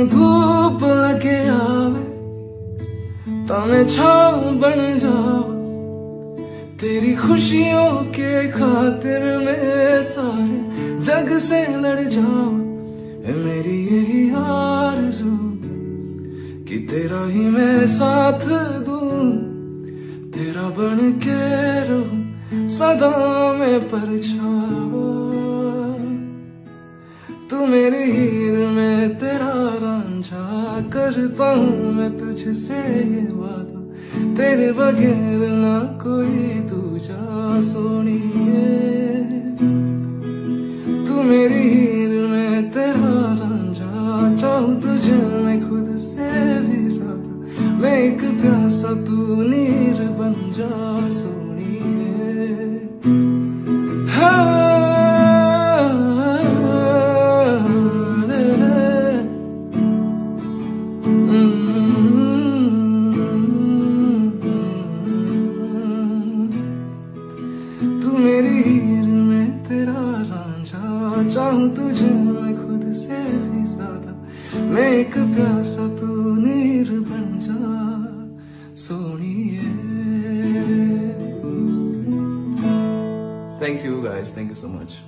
मैनू धूप लगे आवे तो मैं छाव बन जावा, तेरी खुशियों के खातिर मैं सारे जग से लड़ जाऊं। मेरी यही आरज़ू कि तेरा ही मैं साथ दूं, तेरा बन के रहूं सदा मैं परछावा। तू मेरी हीर में तेरा रांझा, करता हूँ मैं तुझसे ये वादा, तेरे बगैर ना कोई दूजा सोनिए। तू मेरी हीर में तेरा रांझा, चाहूं तुझे मैं खुद से भी ज्यादा, मैं एक प्यासा तू नीर बन जा सोनिए। हाँ तू मेरी हीर में तेरा रांझा, चाहूं तुझे मैं खुद से भी ज्यादा, मैं एक प्यासा तू नीर बन जा सोनिए। Thank you guys, thank you so much.